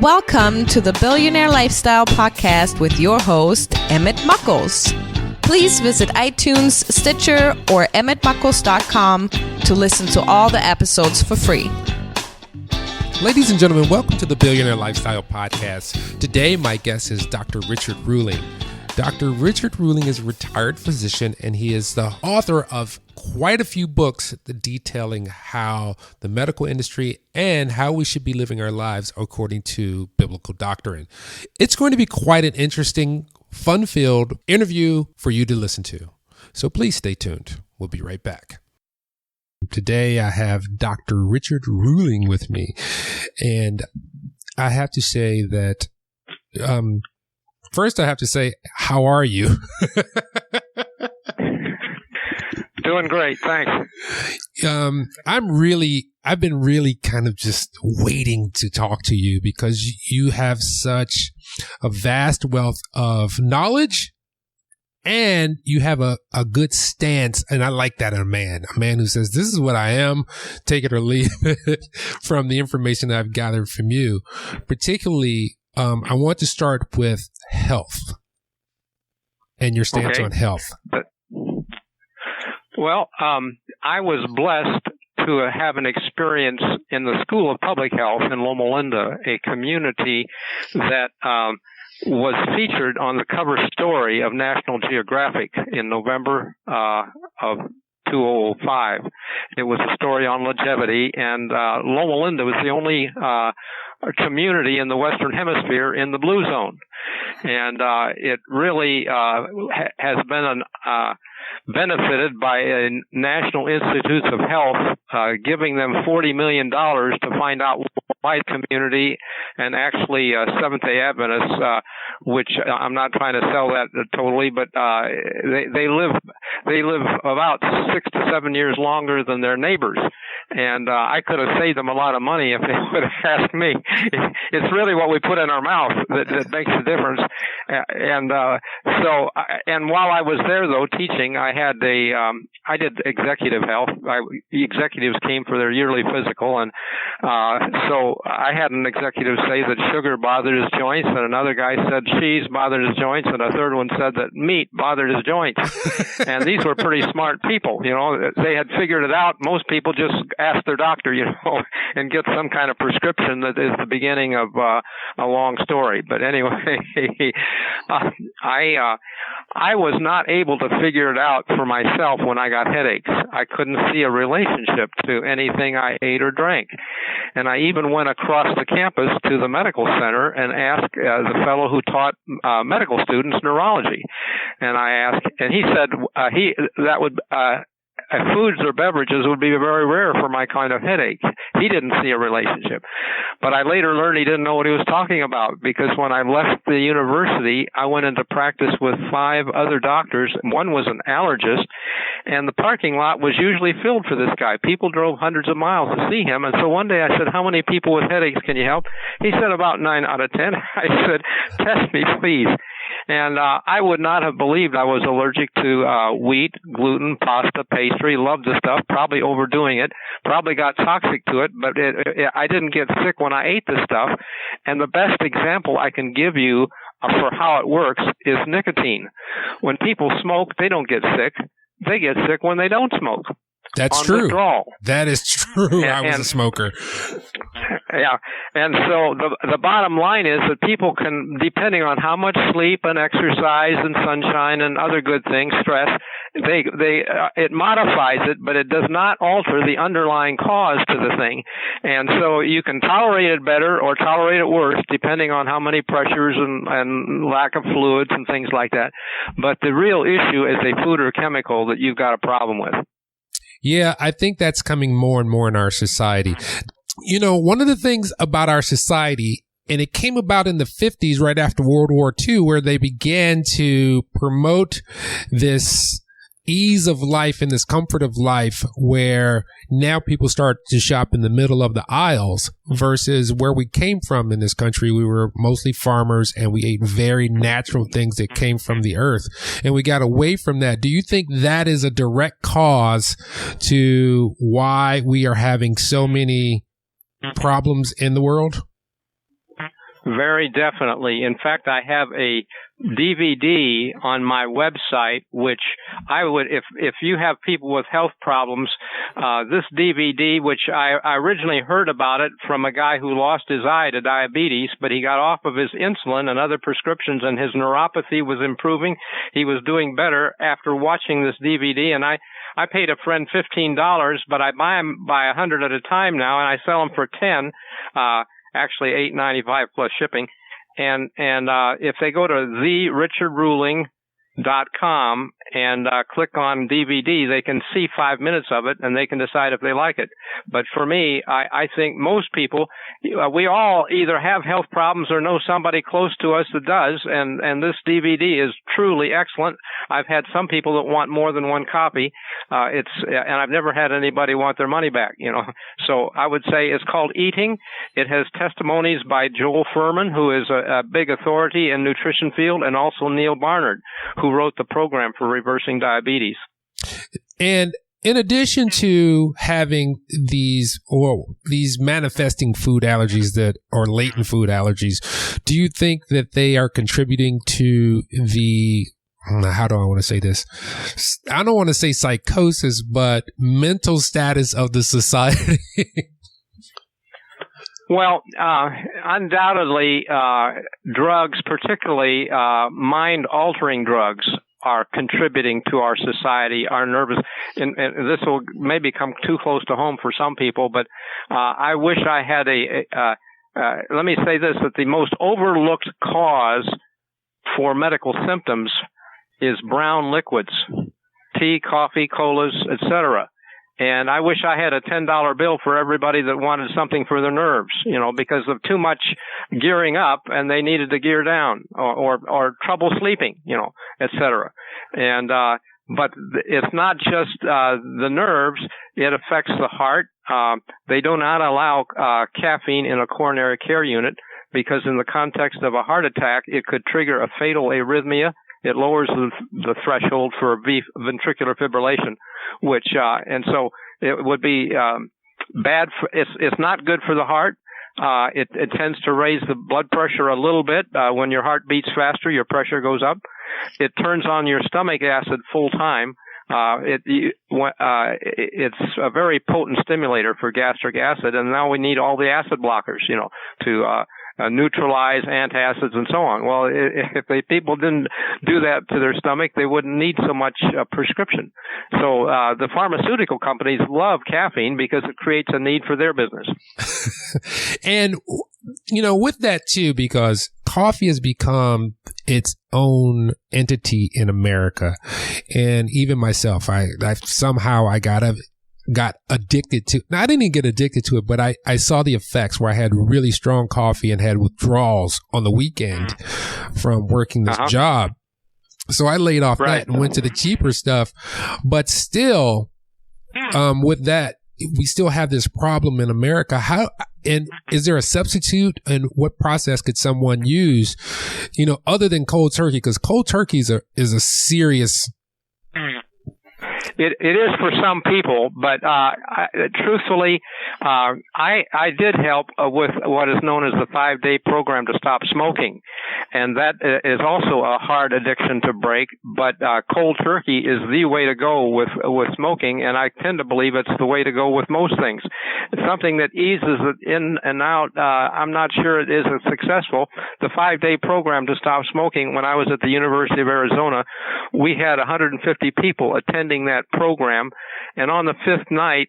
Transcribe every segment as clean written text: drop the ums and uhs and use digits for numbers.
Welcome to the Billionaire Lifestyle Podcast with your host, Emmett Muckles. Please visit iTunes, Stitcher, or emmettmuckles.com to listen to all the episodes for free. Ladies and gentlemen, welcome to the Billionaire Lifestyle Podcast. Today, my guest is Dr. Richard Ruhling. Dr. Richard Ruhling is a retired physician, and he is the author of quite a few books detailing how the medical industry and how we should be living our lives according to biblical doctrine. It's going to be quite an interesting, fun-filled interview for you to listen to. So please stay tuned. We'll be right back. Today, I have Dr. Richard Ruhling with me, and I have to say that first, I have to say, how are you? Doing great, thanks. I've been really kind of just waiting to talk to you because you have such a vast wealth of knowledge and you have a good stance. And I like that in a man who says, this is what I am, take it or leave it from the information I've gathered from you. Particularly, I want to start with health and your stance on health. Well, I was blessed to have an experience in the School of Public Health in Loma Linda, a community that was featured on the cover story of National Geographic in November of 2005. It was a story on longevity, and Loma Linda was the only community in the Western Hemisphere in the blue zone. And it really has been benefited by a National Institutes of Health giving them $40 million to find out why the community, and actually Seventh-day Adventists, which I'm not trying to sell that totally, but they live about 6 to 7 years longer than their neighbors. And I could have saved them a lot of money if they would have asked me. It's really what we put in our mouth that makes the difference. And while I was there, though, teaching, I did executive health. Executives came for their yearly physical, and so I had an executive say that sugar bothered his joints, and another guy said cheese bothered his joints, and a third one said that meat bothered his joints. And these were pretty smart people, you know. They had figured it out. Most people just ask their doctor, you know, and get some kind of prescription that is the beginning of a long story. But anyway, I was not able to figure it out for myself when I got headaches. I couldn't see a relationship to anything I ate or drank. And I even went across the campus to the medical center and asked the fellow who taught medical students neurology. And I asked, and he said foods or beverages would be very rare for my kind of headache. He didn't see a relationship. But I later learned he didn't know what he was talking about, because when I left the university, I went into practice with 5 other doctors. One was an allergist, and the parking lot was usually filled for this guy. People drove hundreds of miles to see him. And so one day I said, how many people with headaches can you help? He said, about 9 out of 10. I said, test me, please. And I would not have believed I was allergic to wheat, gluten, pasta, pastry. Loved the stuff, probably overdoing it, probably got toxic to it, but I didn't get sick when I ate the stuff. And the best example I can give you for how it works is nicotine. When people smoke, they don't get sick. They get sick when they don't smoke. That's true. Withdrawal. That is true. I was a smoker. Yeah. And so the bottom line is that people can, depending on how much sleep and exercise and sunshine and other good things, stress, it modifies it, but it does not alter the underlying cause to the thing. And so you can tolerate it better or tolerate it worse, depending on how many pressures and lack of fluids and things like that. But the real issue is a food or chemical that you've got a problem with. Yeah, I think that's coming more and more in our society. You know, one of the things about our society, and it came about in the 50s right after World War II, where they began to promote this ease of life and this comfort of life, where now people start to shop in the middle of the aisles versus where we came from in this country. We were mostly farmers and we ate very natural things that came from the earth, and we got away from that. Do you think that is a direct cause to why we are having so many problems in the world? Very definitely. In fact, I have a DVD on my website, which I would, if you have people with health problems, this DVD, which I originally heard about it from a guy who lost his eye to diabetes, but he got off of his insulin and other prescriptions, and his neuropathy was improving. He was doing better after watching this DVD, and I paid a friend $15, but I buy them by 100 at a time now, and I sell them for 10, actually $8.95 plus shipping. And if they go to therichardruling.com and click on DVD, they can see 5 minutes of it, and they can decide if they like it. But for me, I think most people, we all either have health problems or know somebody close to us that does, and this DVD is truly excellent. I've had some people that want more than one copy. And I've never had anybody want their money back, So I would say it's called Eating. It has testimonies by Joel Fuhrman, who is a big authority in nutrition field, and also Neil Barnard, who wrote the program for reversing diabetes. And in addition to having these manifesting food allergies or latent food allergies, do you think that they are contributing to how do I want to say this? I don't want to say psychosis, but mental status of the society? Well, undoubtedly, drugs, particularly mind-altering drugs, are contributing to our society, our nervous, and this will maybe come too close to home for some people, but I wish I had let me say this, that the most overlooked cause for medical symptoms is brown liquids, tea, coffee, colas, etc. And I wish I had a $10 bill for everybody that wanted something for their nerves, because of too much gearing up, and they needed to gear down, or trouble sleeping, etc. And but it's not just the nerves; it affects the heart. They do not allow caffeine in a coronary care unit because, in the context of a heart attack, it could trigger a fatal arrhythmia. It lowers the threshold for ventricular fibrillation, and so it would be bad. It's not good for the heart. It tends to raise the blood pressure a little bit. When your heart beats faster, your pressure goes up. It turns on your stomach acid full time. It's a very potent stimulator for gastric acid, and now we need all the acid blockers, to neutralize antacids and so on. Well, if people didn't do that to their stomach, they wouldn't need so much prescription. So the pharmaceutical companies love caffeine because it creates a need for their business. And, with that too, because coffee has become its own entity in America. And even myself, I got addicted to, I didn't even get addicted to it, but I saw the effects where I had really strong coffee and had withdrawals on the weekend from working this job. So I laid off that and went to the cheaper stuff. But still, with that, we still have this problem in America. And is there a substitute, and what process could someone use, other than cold turkey? Because cold turkey is a serious. It is for some people, but truthfully, I did help with what is known as the 5-day program to stop smoking, and that is also a hard addiction to break. But cold turkey is the way to go with smoking, and I tend to believe it's the way to go with most things. It's something that eases it in and out. I'm not sure it is as successful. The 5-day program to stop smoking, when I was at the University of Arizona, we had 150 people attending that program, and on the 5th night,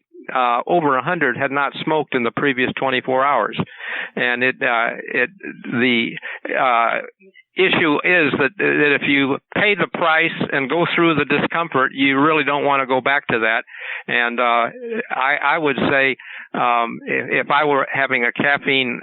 over 100 had not smoked in the previous 24 hours. And the issue is that if you pay the price and go through the discomfort, you really don't want to go back to that. And I would say if I were having a caffeine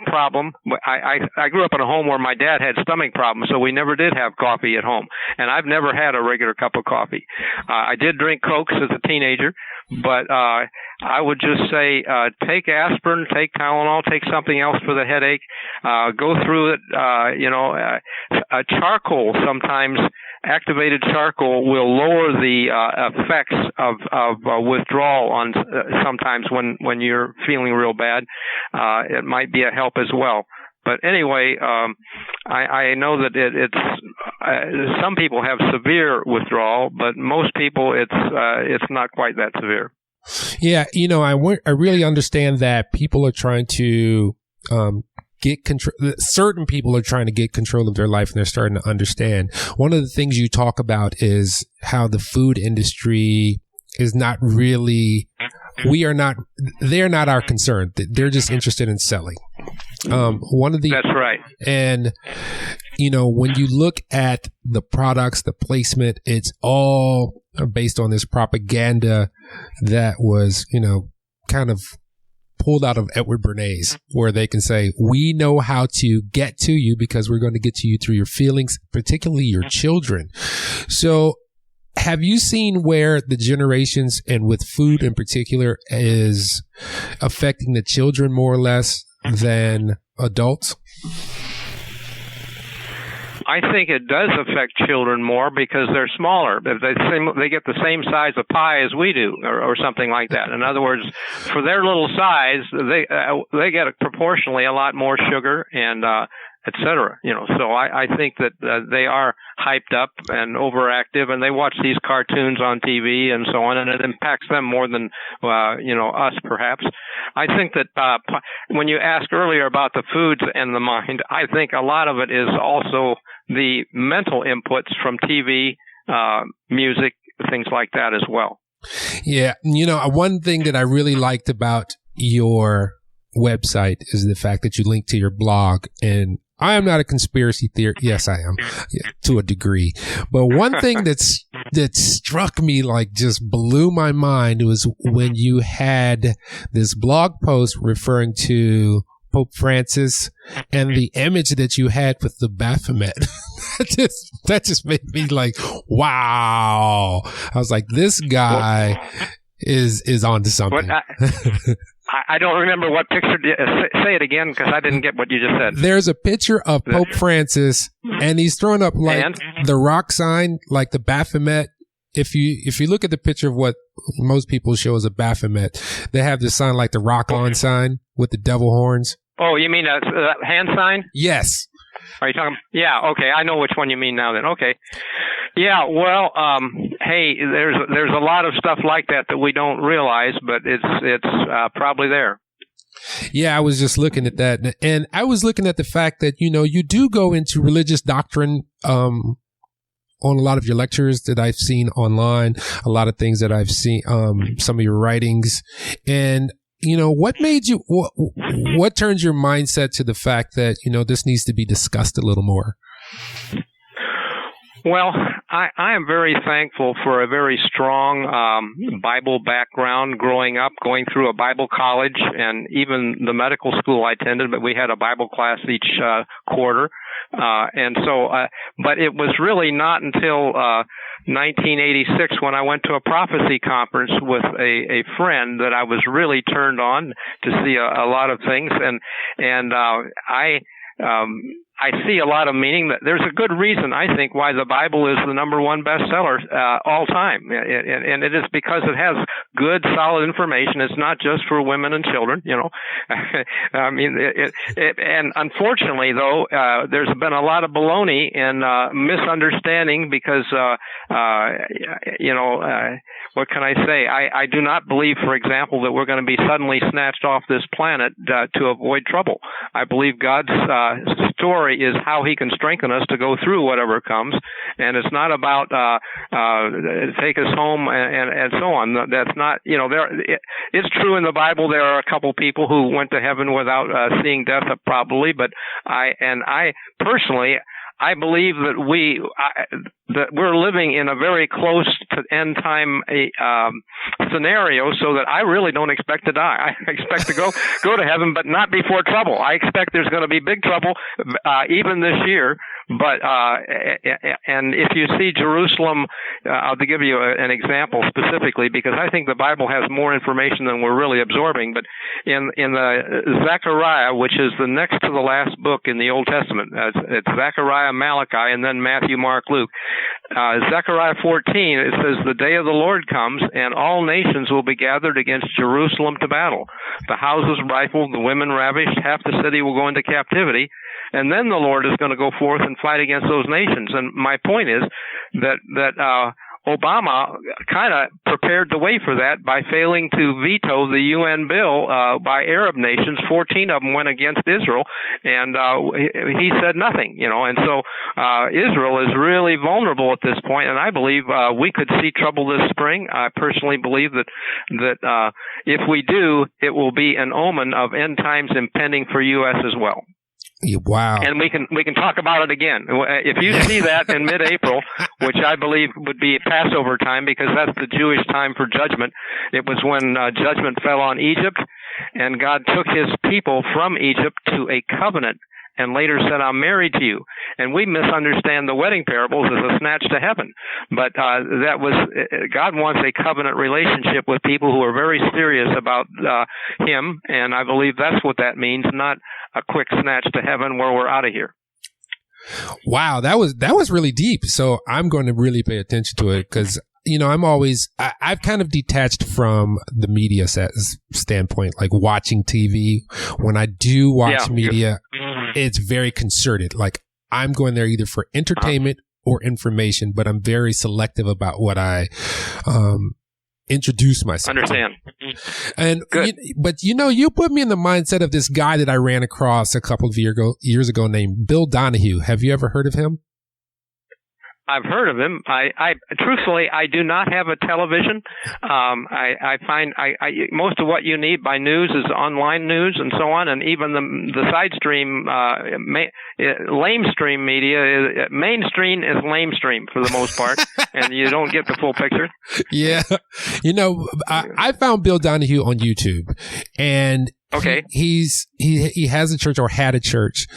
problem, I grew up in a home where my dad had stomach problems, so we never did have coffee at home. And I've never had a regular cup of coffee. I did drink Cokes as a teenager, but I would just say take aspirin, take Tylenol, take something else for the headache. Go through it. Charcoal sometimes. Activated charcoal will lower the effects of withdrawal on sometimes when you're feeling real bad. It might be a help as well. But anyway, I know that it's some people have severe withdrawal, but most people it's not quite that severe. Yeah, I really understand that people are trying to get control. Certain people are trying to get control of their life, and they're starting to understand. One of the things you talk about is how the food industry is not really. They're not our concern. They're just interested in selling. That's right. And, when you look at the products, the placement, it's all based on this propaganda that was, kind of pulled out of Edward Bernays, where they can say, we know how to get to you because we're going to get to you through your feelings, particularly your children. So, have you seen where the generations, and with food in particular, is affecting the children more or less than adults? I think it does affect children more because they're smaller. They get the same size of pie as we do, or something like that. In other words, for their little size, they get proportionally a lot more sugar and et cetera. So I think that they are hyped up and overactive, and they watch these cartoons on TV and so on, and it impacts them more than us perhaps. I think that when you asked earlier about the foods and the mind, I think a lot of it is also the mental inputs from TV, music, things like that as well. Yeah, one thing that I really liked about your website is the fact that you link to your blog, and I am not a conspiracy theorist. Yes, I am, to a degree. But one thing that struck me, like just blew my mind, was when you had this blog post referring to Pope Francis and the image that you had with the Baphomet. that just made me like, wow. I was like, this guy is onto something. I don't remember what picture. Say it again, because I didn't get what you just said. There's a picture of Pope Francis, and he's throwing up like the rock sign, like the Baphomet. If you look at the picture of what most people show as a Baphomet, they have this sign like the rock on sign with the devil horns. Oh, you mean a hand sign? Yes. Are you talking? Yeah. Okay. I know which one you mean now. Then. Okay. Yeah. Well, hey, there's a lot of stuff like that we don't realize, but it's probably there. Yeah, I was just looking at that, and I was looking at the fact that you do go into religious doctrine on a lot of your lectures that I've seen online, a lot of things that I've seen, some of your writings, and what made you, what turns your mindset to the fact that, this needs to be discussed a little more? Well, I am very thankful for a very strong Bible background growing up, going through a Bible college, and even the medical school I attended, but we had a Bible class each quarter. And so, but it was really not until 1986 when I went to a prophecy conference with a friend that I was really turned on to see a lot of things, and I see a lot of meaning. That there's a good reason, I think, why the Bible is the number one bestseller all time, and it is because it has good, solid information. It's not just for women and children, I mean, and unfortunately, though, there's been a lot of baloney and misunderstanding because, what can I say? I do not believe, for example, that we're going to be suddenly snatched off this planet to avoid trouble. I believe God's story is how he can strengthen us to go through whatever comes, and it's not about take us home and so on. That's not, it's true in the Bible there are a couple people who went to heaven without seeing death probably, but I personally, I believe that we're living in a very close to end time scenario, so that I really don't expect to die. I expect to go to heaven, but not before trouble. I expect there's going to be big trouble even this year, But and if you see Jerusalem, I'll give you an example specifically because I think the Bible has more information than we're really absorbing. But in the Zechariah, which is the next to the last book in the Old Testament, it's Zechariah, Malachi, and then Matthew, Mark, Luke. Zechariah 14, it says, "The day of the Lord comes, and all nations will be gathered against Jerusalem to battle. The houses rifled, the women ravished, half the city will go into captivity, and then the Lord is going to go forth and fight against those nations." And my point is that Obama kind of prepared the way for that by failing to veto the UN bill by Arab nations. 14 of them went against Israel, and he said nothing, And so Israel is really vulnerable at this point, and I believe we could see trouble this spring. I personally believe that if we do, it will be an omen of end times impending for U.S. as well. Wow. And we can talk about it again. If you see that in mid-April, which I believe would be Passover time because that's the Jewish time for judgment. It was when judgment fell on Egypt, and God took his people from Egypt to a covenant and later said, "I'm married to you." And we misunderstand the wedding parables as a snatch to heaven. But God wants a covenant relationship with people who are very serious about him, and I believe that's what that means, not a quick snatch to heaven where we're out of here. Wow, that was really deep. So I'm going to really pay attention to it because I've kind of detached from the media standpoint, like watching TV. When I do watch media, it's very concerted. Like I'm going there either for entertainment or information, but I'm very selective about what I introduce myself. Understand. And you put me in the mindset of this guy that I ran across a couple of years ago named Bill Donahue. Have you ever heard of him? I've heard of him. I truthfully, I do not have a television. I find most of what you need by news is online news and so on, and even the side stream, lamestream media, mainstream is lamestream for the most part, and you don't get the full picture. Yeah. I found Bill Donahue on YouTube, and okay. He has a church or had a church,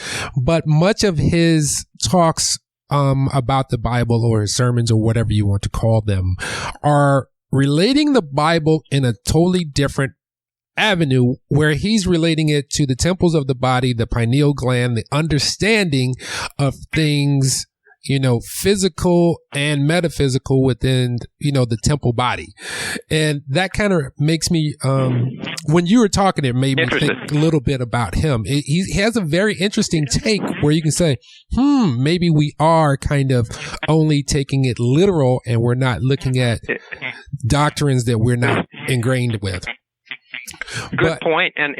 but much of his talks about the Bible or his sermons or whatever you want to call them are relating the Bible in a totally different avenue where he's relating it to the temples of the body, the pineal gland, the understanding of things, physical and metaphysical within, the temple body. And that kind of makes me, when you were talking, it made me think a little bit about him. He has a very interesting take where you can say, maybe we are kind of only taking it literal and we're not looking at doctrines that we're not ingrained with. Good point. And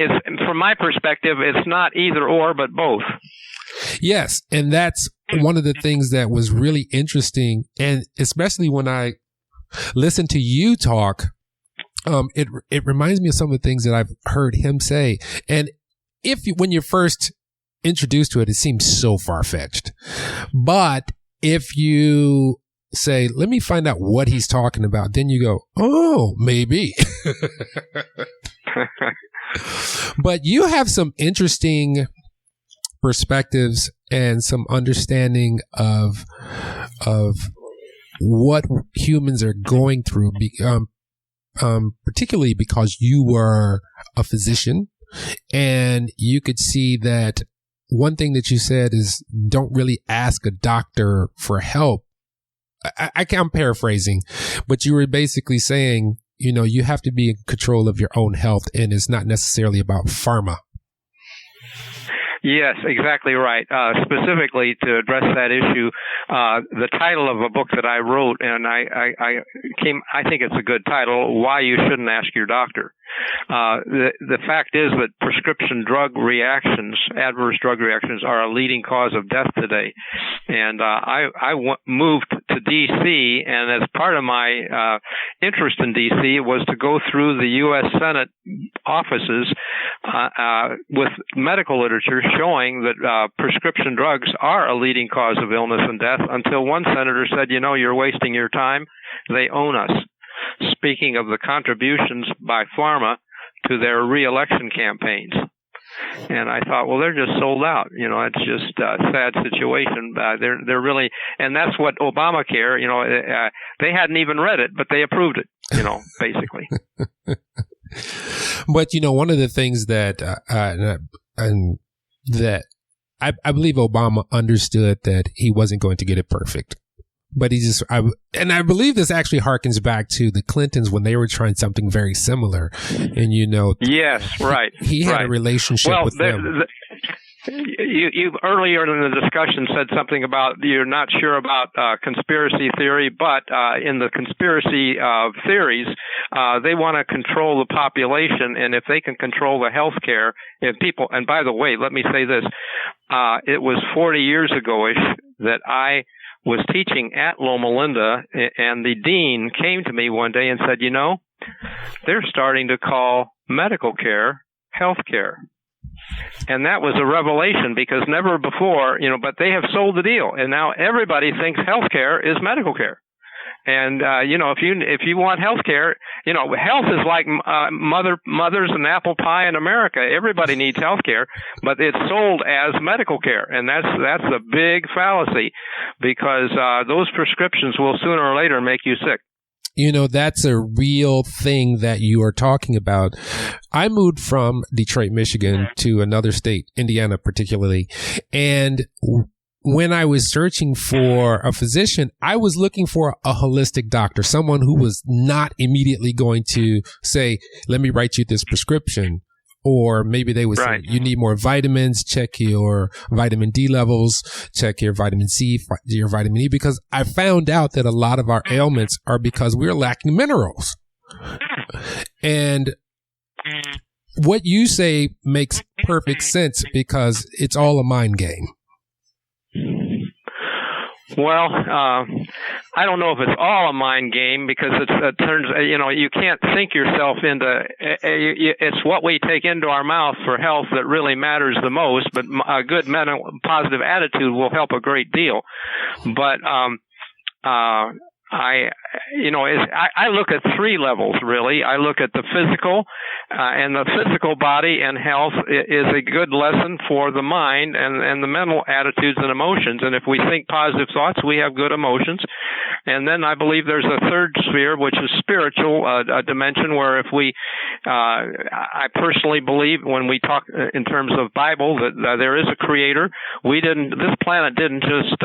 from my perspective, it's not either or, but both. Yes. And that's one of the things that was really interesting. And especially when I listen to you talk, it reminds me of some of the things that I've heard him say. And when you're first introduced to it, it seems so far-fetched. But if you say, let me find out what he's talking about, then you go, oh, maybe. But you have some interesting perspectives and some understanding of what humans are going through, particularly because you were a physician, and you could see that one thing that you said is don't really ask a doctor for help. I'm paraphrasing, but you were basically saying, you have to be in control of your own health, and it's not necessarily about pharma. Yes, exactly right. Specifically to address that issue, the title of a book that I wrote, and I think it's a good title, Why You Shouldn't Ask Your Doctor. The fact is that prescription drug reactions, adverse drug reactions, are a leading cause of death today. And I moved to D.C., and as part of my interest in D.C. was to go through the U.S. Senate offices with medical literature showing that prescription drugs are a leading cause of illness and death, until one senator said, you're wasting your time. They own us. Speaking of the contributions by pharma to their re-election campaigns. And I thought, well, they're just sold out. It's just a sad situation. They're really, and that's what Obamacare, they hadn't even read it, but they approved it, basically. But, one of the things that, that I believe Obama understood that he wasn't going to get it perfect. But I believe this actually harkens back to the Clintons when they were trying something very similar. And, yes, right. He had a relationship with them. You earlier in the discussion said something about you're not sure about conspiracy theory, but in the conspiracy theories, they want to control the population, and if they can control the health care, if people, and by the way, let me say this, it was 40 years ago-ish that I was teaching at Loma Linda, and the dean came to me one day and said, they're starting to call medical care health care. And that was a revelation because never before, but they have sold the deal. And now everybody thinks health care is medical care. And, if you want health care, health is like mothers and apple pie in America. Everybody needs health care, but it's sold as medical care. And that's a big fallacy because those prescriptions will sooner or later make you sick. That's a real thing that you are talking about. I moved from Detroit, Michigan to another state, Indiana particularly. And when I was searching for a physician, I was looking for a holistic doctor, someone who was not immediately going to say, let me write you this prescription. Or maybe they would say, you need more vitamins, check your vitamin D levels, check your vitamin C, your vitamin E, because I found out that a lot of our ailments are because we're lacking minerals. And what you say makes perfect sense because it's all a mind game. Well, I don't know if it's all a mind game because it turns, you can't think yourself into, it's what we take into our mouth for health that really matters the most, but a good mental, positive attitude will help a great deal. But, I look at three levels, really. I look at the physical, and the physical body and health is a good lesson for the mind and the mental attitudes and emotions. And if we think positive thoughts, we have good emotions. And then I believe there's a third sphere, which is spiritual, a dimension where if we, I personally believe when we talk in terms of Bible that there is a creator. This planet didn't just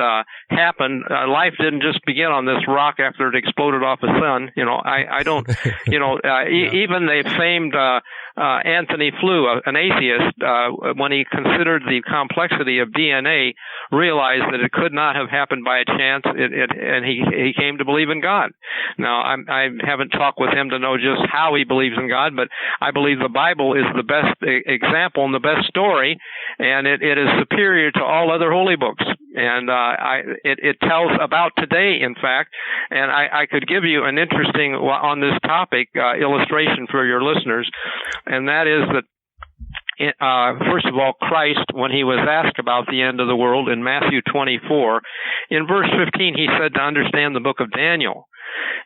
happen. Life didn't just begin on this rock after it exploded off the sun. I don't, even the famed Anthony Flew, an atheist, when he considered the complexity of DNA, realized that it could not have happened by a chance, and he came to believe in God. Now, I haven't talked with him to know just how he believes in God, but I believe the Bible is the best example and the best story, and it is superior to all other holy books. And it tells about today, in fact, and I could give you an interesting, on this topic, illustration for your listeners, and that is that first of all, Christ, when he was asked about the end of the world in Matthew 24, in verse 15, he said to understand the book of Daniel.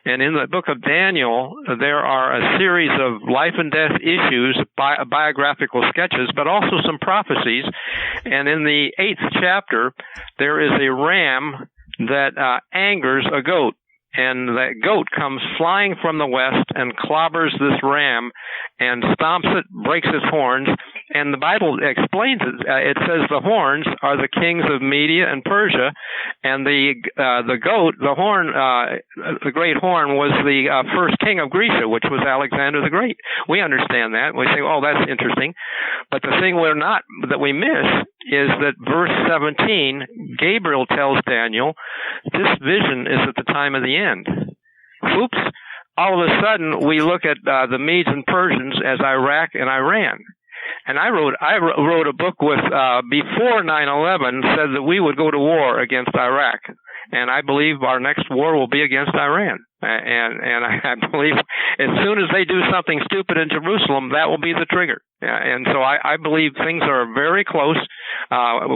And in the book of Daniel, there are a series of life and death issues, biographical sketches, but also some prophecies. And in the 8th chapter, there is a ram that angers a goat. And that goat comes flying from the west and clobbers this ram and stomps it, breaks its horns. And the Bible explains it. It says the horns are the kings of Media and Persia, and the goat, the horn, the great horn, was the first king of Greece, which was Alexander the Great. We understand that. We say, oh, that's interesting. But the thing that we miss is that verse 17, Gabriel tells Daniel, this vision is at the time of the end. Oops. All of a sudden, we look at the Medes and Persians as Iraq and Iran. And I wrote a book with before 9/11 said that we would go to war against Iraq, and I believe our next war will be against Iran. And I believe as soon as they do something stupid in Jerusalem, that will be the trigger. And so I believe things are very close.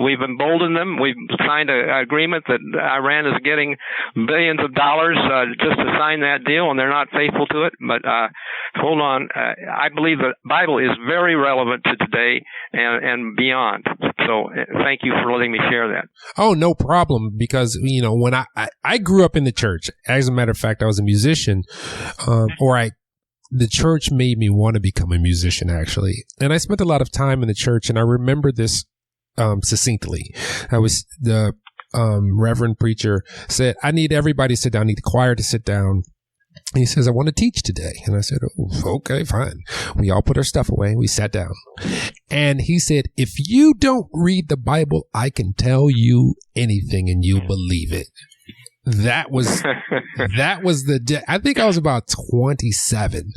We've emboldened them. We've signed an agreement that Iran is getting billions of dollars just to sign that deal, and they're not faithful to it. But hold on. I believe the Bible is very relevant to today and beyond. So thank you for letting me share that. Oh, no problem. Because, when I grew up in the church, as a matter of fact, I was a musician, the church made me want to become a musician, actually. And I spent a lot of time in the church, and I remember this succinctly. The reverend preacher said, I need everybody to sit down. I need the choir to sit down. And he says, I want to teach today. And I said, oh, okay, fine. We all put our stuff away. We sat down. And he said, if you don't read the Bible, I can tell you anything and you'll believe it. That was the day. I think I was about 27.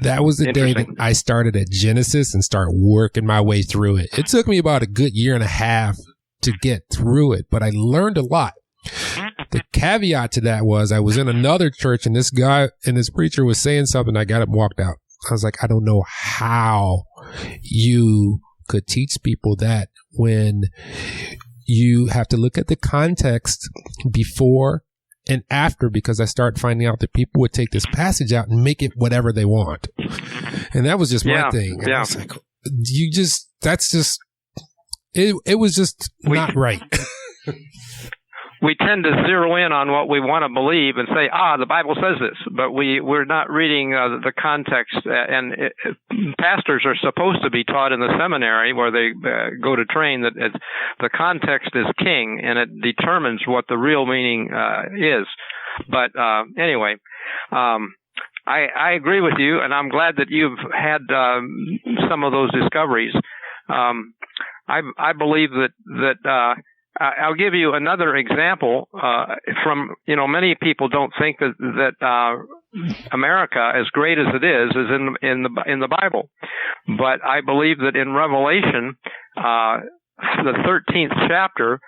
That was the day that I started at Genesis and started working my way through it. It took me about a good year and a half to get through it, but I learned a lot. The caveat to that was I was in another church and this guy and this preacher was saying something. I got up and walked out. I was like, I don't know how you could teach people that when you have to look at the context before and after, because I started finding out that people would take this passage out and make it whatever they want. And that was just my thing. And I was like, it was just not right. We tend to zero in on what we want to believe and say, the Bible says this, but we're not reading the context. And pastors are supposed to be taught in the seminary where they go to train that the context is king and it determines what the real meaning is. But anyway, I agree with you, and I'm glad that you've had some of those discoveries. I believe that I'll give you another example from, many people don't think that America, as great as it is in the Bible. But I believe that in Revelation, the 13th chapter,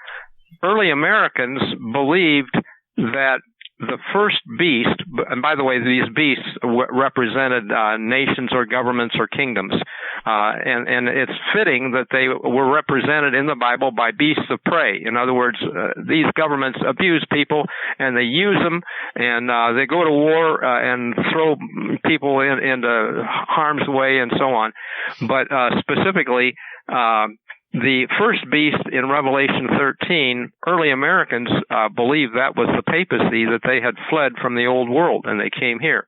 early Americans believed that the first beast, and by the way, these beasts represented nations or governments or kingdoms, and it's fitting that they were represented in the Bible by beasts of prey. In other words, these governments abuse people and they use them, and they go to war and throw people into harm's way and so on. But specifically, the first beast in Revelation 13, early Americans believed that was the papacy, that they had fled from the old world and they came here.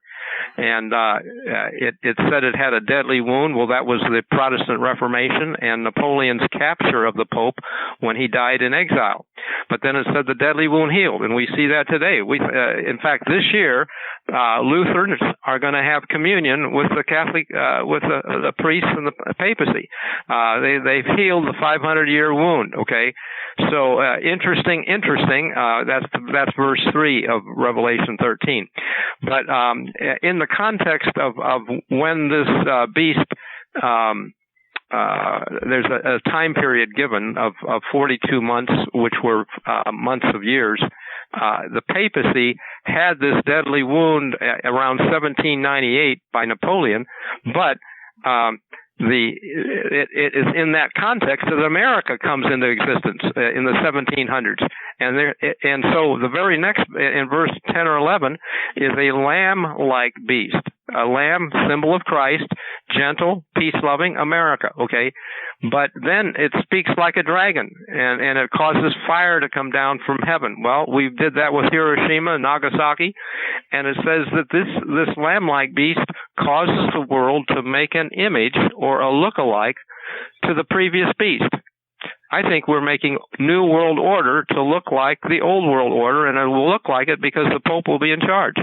And it said it had a deadly wound. Well, that was the Protestant Reformation and Napoleon's capture of the Pope when he died in exile. But then it said the deadly wound healed, and we see that today. In fact, this year, Lutherans are going to have communion with the Catholic, with the priests and the papacy. They've healed the 500-year wound. Okay, so interesting. That's verse 3 of Revelation 13. But in the context of when this beast, there's a time period given of 42 months, which were months of years. The papacy had this deadly wound around 1798 by Napoleon, but it is in that context that America comes into existence in the 1700s, and so the very next in verse 10 or 11 is a lamb-like beast, a lamb, symbol of Christ, gentle, peace-loving America. Okay, but then it speaks like a dragon, and it causes fire to come down from heaven. Well, we did that with Hiroshima and Nagasaki, and it says that this lamb-like beast causes the world to make an image or a look-alike to the previous beast. I think we're making New World Order to look like the Old World Order, and it will look like it because the Pope will be in charge.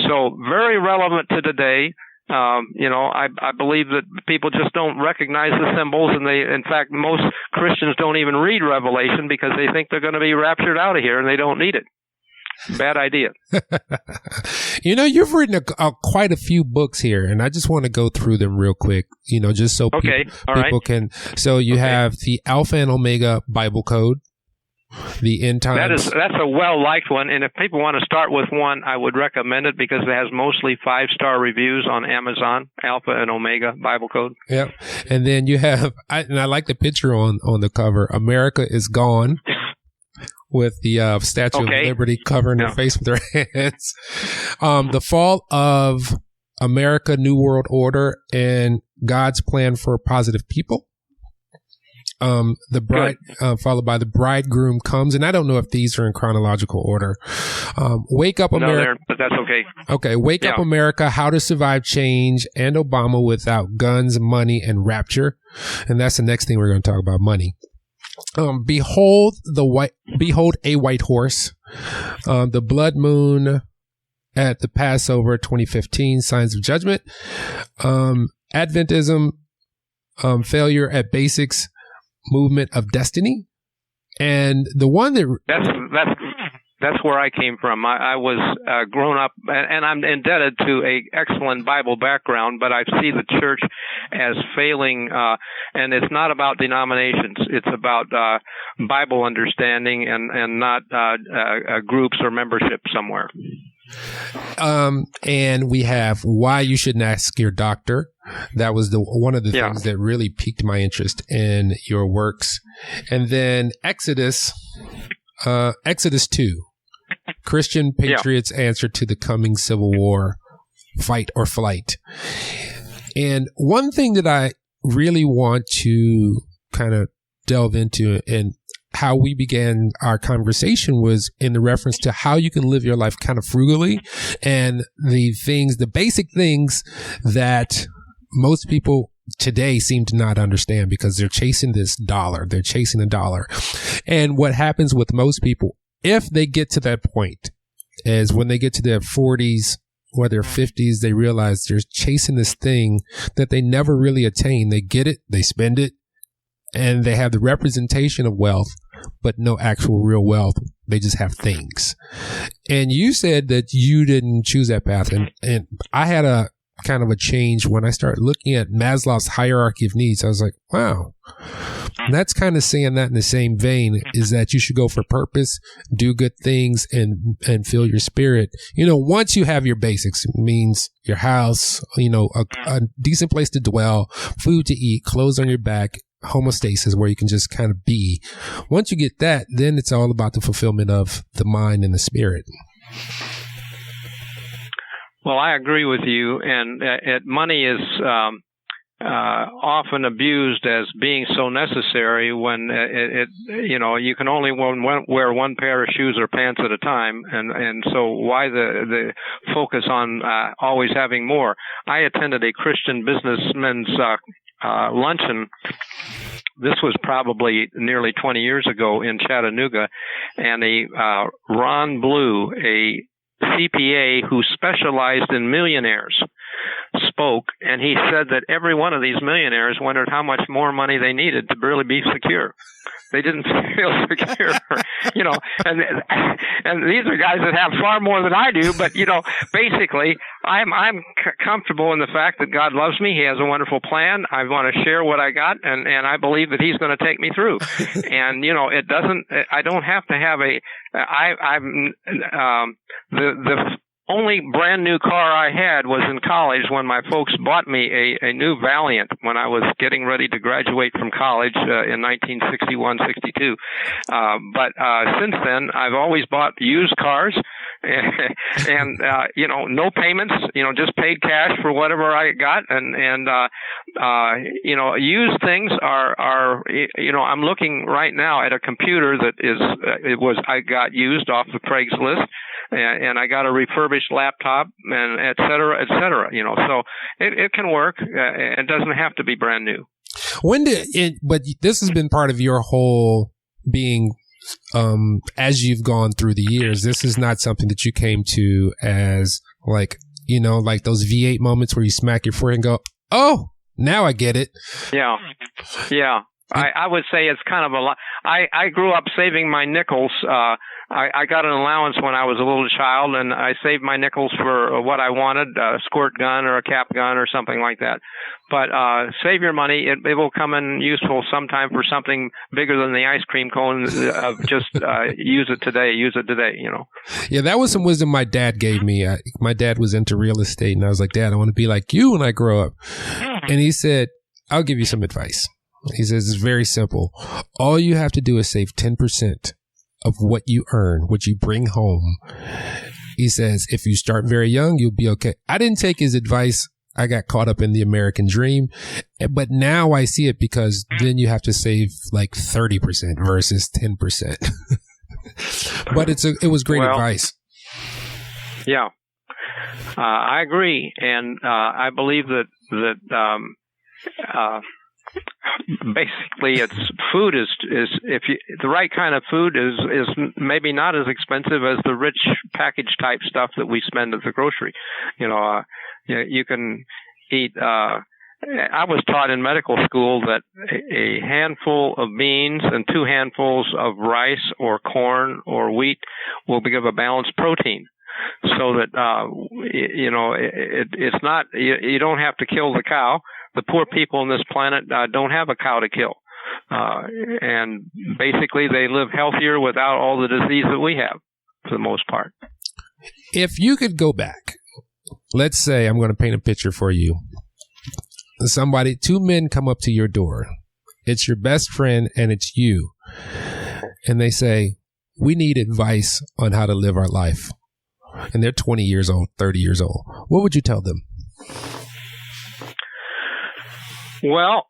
So very relevant to today. I believe that people just don't recognize the symbols, and in fact, most Christians don't even read Revelation because they think they're going to be raptured out of here and they don't need it. Bad idea. You've written quite a few books here, and I just want to go through them real quick, just so people can. So you have the Alpha and Omega Bible Code. The End Times. That's a well-liked one, and if people want to start with one, I would recommend it because it has mostly 5-star reviews on Amazon, Alpha and Omega Bible Code. Yep. And then you have, and I like the picture on the cover, America is Gone, with the Statue of Liberty covering her face with her hands. The Fall of America, New World Order, and God's Plan for Positive People. The bride, followed by The Bridegroom Comes, and I don't know if these are in chronological order. Wake Up America. No, but that's okay. Okay, Wake Up America, How to Survive Change, and Obama Without Guns, Money, and Rapture. And that's the next thing we're going to talk about, money. Behold a White Horse, The Blood Moon at the Passover 2015, Signs of Judgment, Adventism, Failure at Basics, Movement of Destiny, and the one that's where I came from. I was grown up, and I'm indebted to a excellent Bible background, but I see the church as failing, and it's not about denominations. It's about Bible understanding and not groups or membership somewhere. And we have Why You Shouldn't Ask Your Doctor. That was one of the things that really piqued my interest in your works. And then Exodus 2, Christian Patriots' Answer to the Coming Civil War, Fight or Flight. And one thing that I really want to kind of delve into and how we began our conversation was in the reference to how you can live your life kind of frugally and the basic things that most people today seem to not understand because they're chasing this dollar. They're chasing a dollar. And what happens with most people, if they get to that point, is when they get to their 40s or their 50s, they realize they're chasing this thing that they never really attain. They get it, they spend it, and they have the representation of wealth, but no actual real wealth. They just have things. And you said that you didn't choose that path. And I had a kind of a change when I started looking at Maslow's hierarchy of needs. I was like, wow, and that's kind of saying that in the same vein, is that you should go for purpose, do good things, and fill your spirit. You know, once you have your basics, it means your house, you know, a decent place to dwell, food to eat, clothes on your back, homeostasis where you can just kind of be. Once you get that, then it's all about the fulfillment of the mind and the spirit. Well, I agree with you, and money is often abused as being so necessary when you can only wear one pair of shoes or pants at a time, and so why the focus on always having more? I attended a Christian businessman's luncheon. This was probably nearly 20 years ago in Chattanooga, and Ron Blue, a CPA who specialized in millionaires, spoke, and he said that every one of these millionaires wondered how much more money they needed to really be secure. They didn't feel secure, and these are guys that have far more than I do. But basically, I'm comfortable in the fact that God loves me. He has a wonderful plan. I want to share what I got, and I believe that He's going to take me through. And it doesn't. I don't have to have the only brand new car I had was in college when my folks bought me a new Valiant when I was getting ready to graduate from college in 1961-62. But since then, I've always bought used cars and no payments, just paid cash for whatever I got. And used things are I'm looking right now at a computer that I got used off the Craigslist. And I got a refurbished laptop, and et cetera, so it can work. It doesn't have to be brand new. But this has been part of your whole being, as you've gone through the years. This is not something that you came to as like those V8 moments where you smack your forehead and go, oh, now I get it. Yeah. I would say it's kind of I grew up saving my nickels. I got an allowance when I was a little child, and I saved my nickels for what I wanted, a squirt gun or a cap gun or something like that. But save your money. It will come in useful sometime for something bigger than the ice cream cone. Just use it today. Use it today, you know. Yeah, that was some wisdom my dad gave me. My dad was into real estate, and I was like, Dad, I want to be like you when I grow up. And he said, I'll give you some advice. He says, it's very simple. All you have to do is save 10% of what you earn, what you bring home. He says, if you start very young, you'll be okay. I didn't take his advice. I got caught up in the American dream, but now I see it, because then you have to save like 30% versus 10%. But it was great advice. Yeah, I agree, and I believe that basically it's food is if you, the right kind of food is maybe not as expensive as the rich package type stuff that we spend at the grocery. You know, you can eat. I was taught in medical school that a handful of beans and 2 handfuls of rice or corn or wheat will give a balanced protein. So that you know, it's not, you don't have to kill the cow. The poor people on this planet don't have a cow to kill, and basically they live healthier without all the disease that we have, for the most part. If you could go back, let's say, I'm going to paint a picture for you. 2 men come up to your door. It's your best friend and it's you, and they say, we need advice on how to live our life. And they're 20 years old, 30 years old. What would you tell them? Well,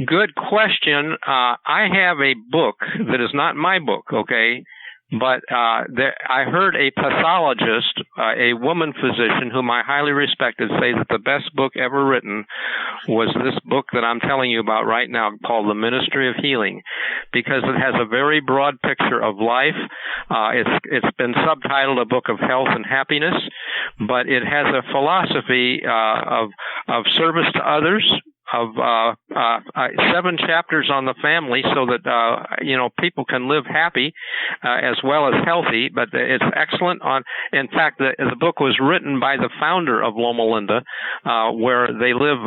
good question. I have a book that is not my book, okay? But I heard a pathologist, a woman physician whom I highly respected, say that the best book ever written was this book that I'm telling you about right now, called The Ministry of Healing, because it has a very broad picture of life. It's been subtitled A Book of Health and Happiness, but it has a philosophy of service to others, of 7 chapters on the family, so that you know, people can live happy as well as healthy. But it's excellent. In fact, the book was written by the founder of Loma Linda, where they live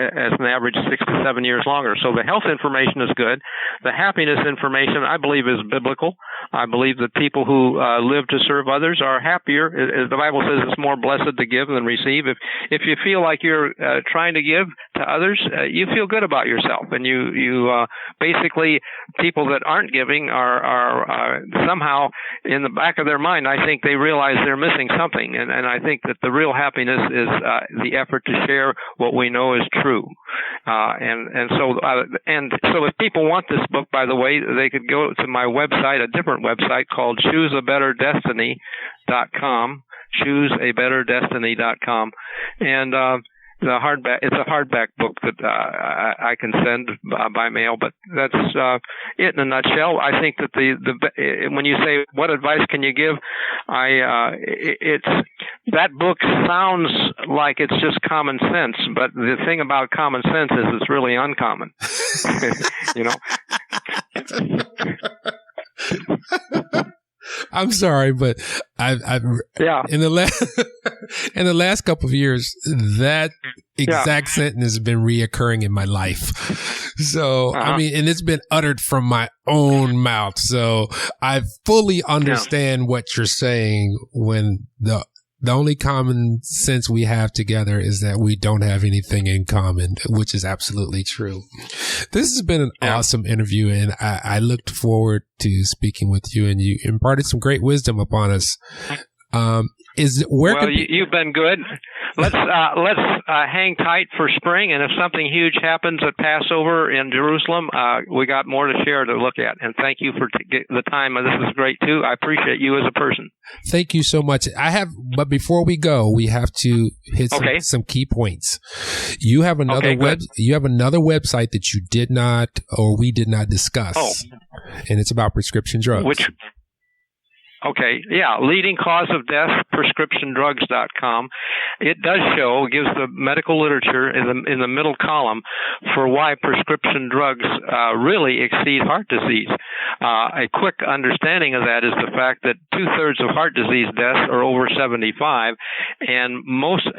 as an average 6 to 7 years longer. So the health information is good. The happiness information, I believe, is biblical. I believe that people who live to serve others are happier. The Bible says it's more blessed to give than receive. If you feel like you're trying to give to others, you feel good about yourself, and you basically, people that aren't giving are somehow in the back of their mind, I think they realize they're missing something, and I think that the real happiness is the effort to share what we know is true, and so if people want this book, by the way, they could go to my website, a different website called ChooseABetterDestiny.com, ChooseABetterDestiny.com, and it's a hardback book that I can send by mail, but that's it in a nutshell. I think that when you say what advice can you give, that book sounds like it's just common sense, but the thing about common sense is it's really uncommon. You know. I'm sorry, but I've in the last couple of years, that exact sentence has been reoccurring in my life. So, I mean, and it's been uttered from my own mouth. So I fully understand what you're saying, when the only common sense we have together is that we don't have anything in common, which is absolutely true. This has been an awesome interview, and I looked forward to speaking with you, and you imparted some great wisdom upon us. You've been good. Let's hang tight for spring, and if something huge happens at Passover in Jerusalem, we got more to share to look at. And thank you for the time. This is great too. I appreciate you as a person. Thank you so much. But before we go, we have to hit some key points. You have another you have another website that you did not, or we did not discuss, and it's about prescription drugs. Okay, yeah, leading cause of death, prescriptiondrugs.com. It does show, gives the medical literature in the middle column for why prescription drugs really exceed heart disease. A quick understanding of that is the fact that 2/3 of heart disease deaths are over 75, and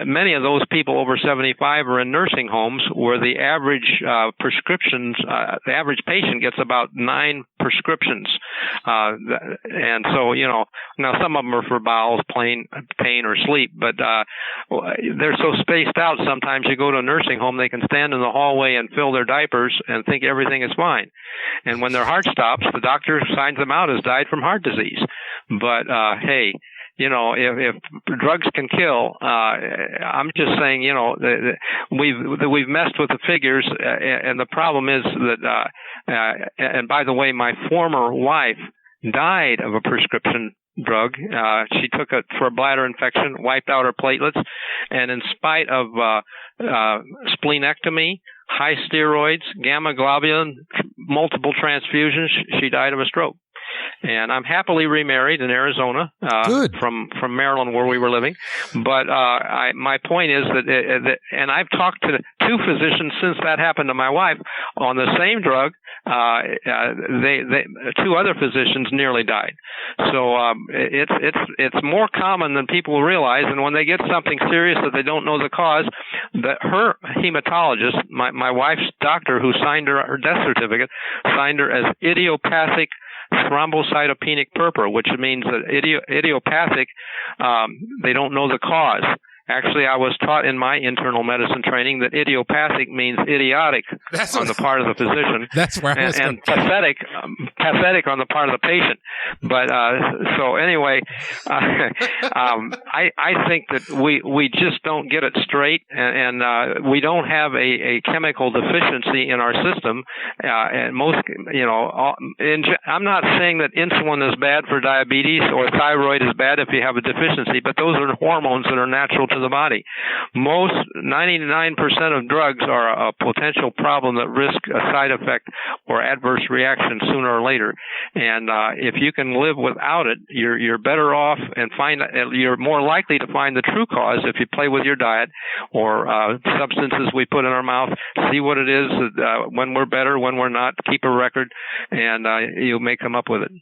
many of those people over 75 are in nursing homes where the average the average patient gets about 9 prescriptions, and so now some of them are for bowels, pain, or sleep, but they're so spaced out. Sometimes you go to a nursing home, they can stand in the hallway and fill their diapers and think everything is fine, and when their heart stops, the doctor signs them out as died from heart disease. But hey, if drugs can kill, I'm just saying, we've messed with the figures, and the problem is that, and by the way, my former wife died of a prescription drug. She took it for a bladder infection, wiped out her platelets, and in spite of splenectomy, high steroids, gamma globulin, multiple transfusions, she died of a stroke. And I'm happily remarried in Arizona, from Maryland, where we were living. But my point is that and I've talked to 2 physicians since that happened to my wife on the same drug. 2 other physicians nearly died. So it's more common than people realize. And when they get something serious that they don't know the cause, that her hematologist, my wife's doctor, who signed her death certificate, signed her as idiopathic thrombocytopenic purpura, which means that idiopathic, they don't know the cause. Actually, I was taught in my internal medicine training that idiopathic means idiotic on the part of the physician. That's where I was and pathetic on the part of the patient. But so anyway, I think that we just don't get it straight, and we don't have a chemical deficiency in our system. And most, I'm not saying that insulin is bad for diabetes or thyroid is bad if you have a deficiency, but those are hormones that are natural to the body. Most 99% of drugs are a potential problem that risk a side effect or adverse reaction sooner or later. And if you can live without it, you're better off, and you're more likely to find the true cause if you play with your diet or substances we put in our mouth. See what it is when we're better, when we're not. Keep a record, and you may come up with it.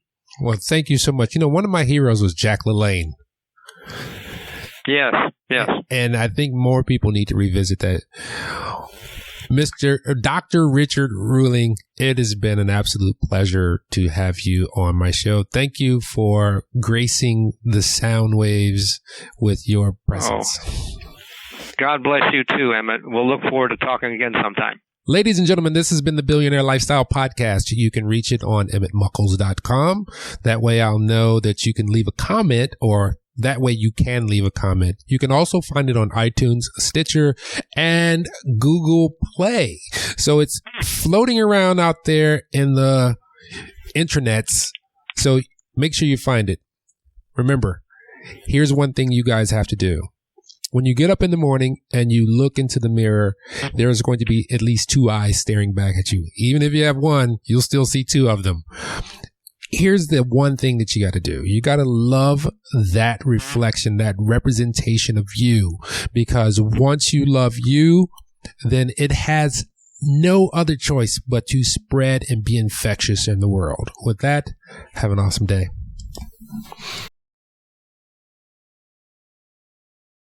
Well, thank you so much. One of my heroes was Jack LaLanne. Yes. And I think more people need to revisit that. Dr. Richard Ruling, it has been an absolute pleasure to have you on my show. Thank you for gracing the sound waves with your presence. God bless you too, Emmett. We'll look forward to talking again sometime. Ladies and gentlemen, this has been the Billionaire Lifestyle Podcast. You can reach it on emmettmuckles.com. That way I'll know that you can leave a comment, or that way you can leave a comment. You can also find it on iTunes, Stitcher, and Google Play. So it's floating around out there in the intranets. So make sure you find it. Remember, here's one thing you guys have to do. When you get up in the morning and you look into the mirror, there's going to be at least 2 eyes staring back at you. Even if you have one, you'll still see 2 of them. Here's the one thing that you got to do. You got to love that reflection, that representation of you, because once you love you, then it has no other choice but to spread and be infectious in the world. With that, have an awesome day.